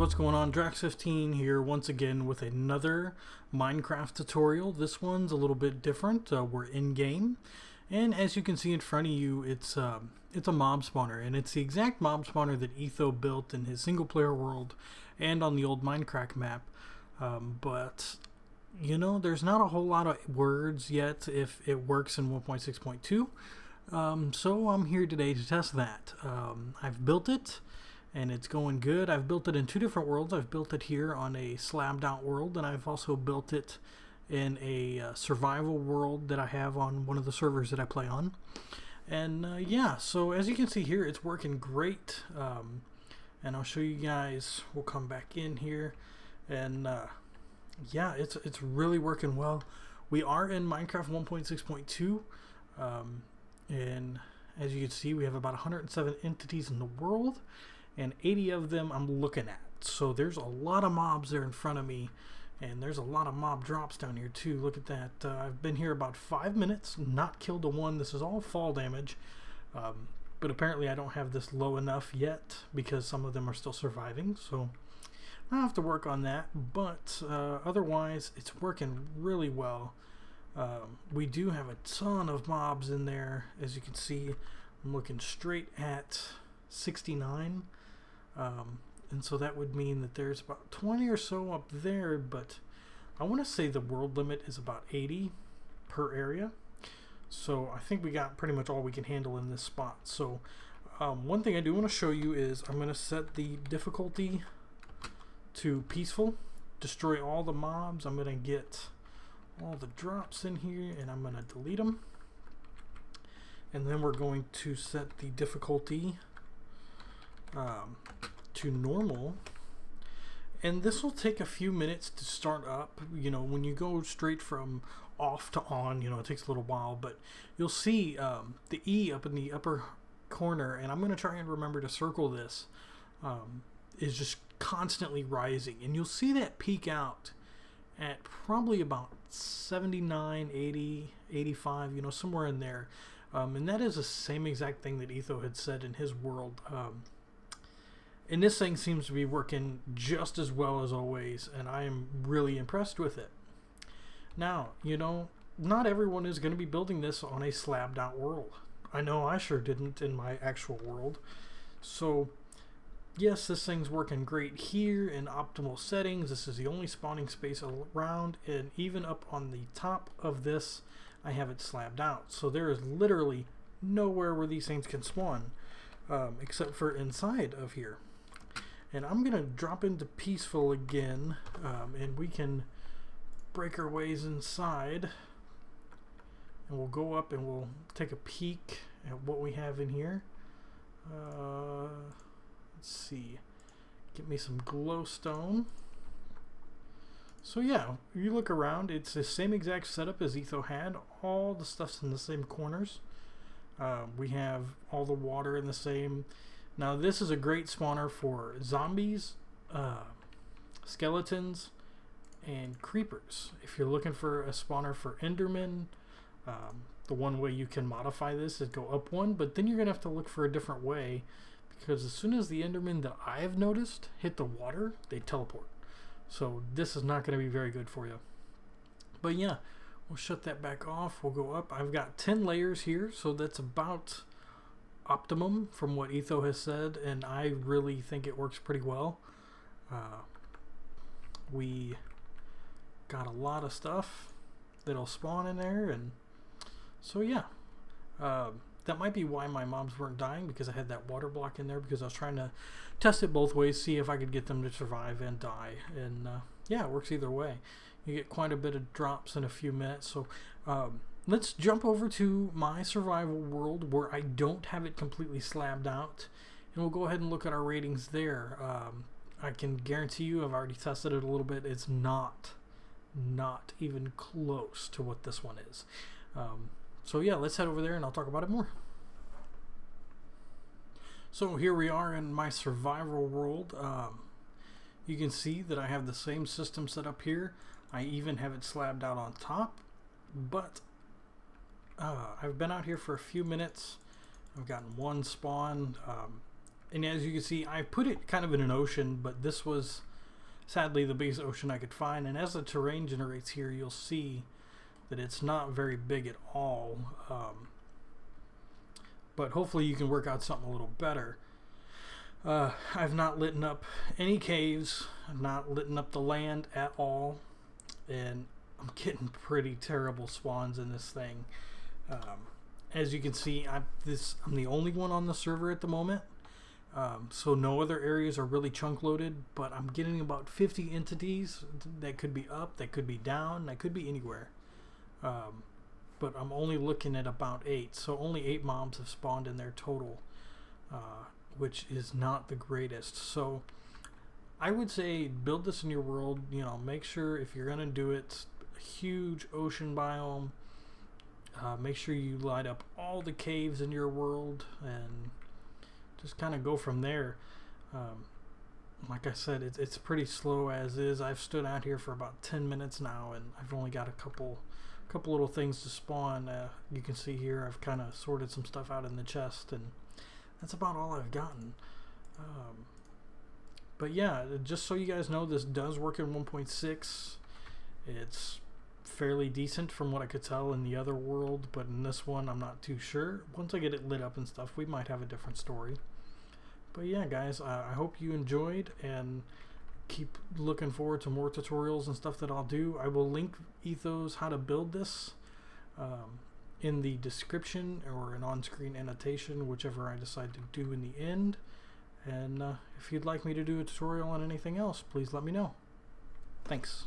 what's going on? Draax 15 here once again with another Minecraft tutorial. This one's a little bit different. We're in game, and as you can see in front of you, it's a mob spawner, and it's the exact mob spawner that Etho built in his single player world and on the old Minecraft map. But you know, there's not a whole lot of words yet if it works in 1.6.2. So I'm here today to test that. I've built it and it's going good. I've built it in two different worlds. I've built it here on a slabbed out world, and I've also built it in a survival world that I have on one of the servers that I play on. And yeah, so as you can see here, it's working great. And I'll show you guys. We'll come back in here, and yeah, it's really working well. We are in Minecraft 1.6.2, and as you can see, we have about 107 entities in the world, and 80 of them I'm looking at. So there's a lot of mobs there in front of me, and there's a lot of mob drops down here too. Look at that. I've been here about 5 minutes, not killed a one. This is all fall damage, but apparently I don't have this low enough yet because some of them are still surviving, so I have to work on that. But otherwise it's working really well. We do have a ton of mobs in there. As you can see, I'm looking straight at 69, and so that would mean that there's about 20 or so up there, but I want to say the world limit is about 80 per area, so I think we got pretty much all we can handle in this spot. So one thing I do want to show you is I'm going to set the difficulty to peaceful, destroy all the mobs. I'm going to get all the drops in here, and I'm going to delete them, and then we're going to set the difficulty to normal, and this will take a few minutes to start up. You know, when you go straight from off to on, you know, it takes a little while, but you'll see the E up in the upper corner, and I'm going to try and remember to circle this, is just constantly rising, and you'll see that peak out at probably about 79, 80, 85, you know, somewhere in there. And that is the same exact thing that Etho had said in his world. And this thing seems to be working just as well as always, and I am really impressed with it. Now, you know, not everyone is going to be building this on a slabbed out world. I know I sure didn't in my actual world. So yes, this thing's working great here in optimal settings. This is the only spawning space around, and even up on the top of this, I have it slabbed out. So there is literally nowhere where these things can spawn, except for inside of here. And I'm going to drop into peaceful again, and we can break our ways inside. And we'll go up and we'll take a peek at what we have in here. Let's see. Get me some glowstone. So yeah, you look around, it's the same exact setup as Etho had. All the stuff's in the same corners. We have all the water in the same. Now this is a great spawner for zombies, skeletons, and creepers. If you're looking for a spawner for endermen, the one way you can modify this is go up one, but then you're going to have to look for a different way, because as soon as the endermen that I've noticed hit the water, they teleport. So this is not going to be very good for you. But yeah, we'll shut that back off. We'll go up. I've got 10 layers here, so that's about optimum from what Etho has said, and I really think it works pretty well. We got a lot of stuff that'll spawn in there, and so yeah, that might be why my mobs weren't dying, because I had that water block in there, because I was trying to test it both ways, see if I could get them to survive and die. And yeah, it works either way. You get quite a bit of drops in a few minutes. So let's jump over to my survival world where I don't have it completely slabbed out, and we'll go ahead and look at our ratings there. I can guarantee you, I've already tested it a little bit, it's not even close to what this one is. So yeah, let's head over there and I'll talk about it more. So here we are in my survival world. You can see that I have the same system set up here. I even have it slabbed out on top, but I've been out here for a few minutes. I've gotten one spawn, And as you can see, I put it kind of in an ocean, but this was sadly the biggest ocean I could find. And as the terrain generates here, you'll see that it's not very big at all. But hopefully you can work out something a little better. I've not lit up any caves. I've not lit up the land at all. And I'm getting pretty terrible spawns in this thing. As you can see, I'm the only one on the server at the moment. So no other areas are really chunk loaded, but I'm getting about 50 entities that could be up, that could be down, that could be anywhere. But I'm only looking at about 8, so only 8 mobs have spawned in there total, which is not the greatest. So I would say build this in your world. You know, make sure if you're gonna do it, a huge ocean biome. Make sure you light up all the caves in your world and just kind of go from there. Like I said, it's pretty slow as is. I've stood out here for about 10 minutes now, and I've only got a couple little things to spawn. You can see here I've kind of sorted some stuff out in the chest, and that's about all I've gotten. But yeah, just so you guys know, this does work in 1.6. It's fairly decent from what I could tell in the other world, but in this one I'm not too sure. Once I get it lit up and stuff, we might have a different story. But yeah, guys, I hope you enjoyed, and keep looking forward to more tutorials and stuff that I'll do. I will link Etho's how to build this in the description or an on-screen annotation, whichever I decide to do in the end. And if you'd like me to do a tutorial on anything else, please let me know. Thanks.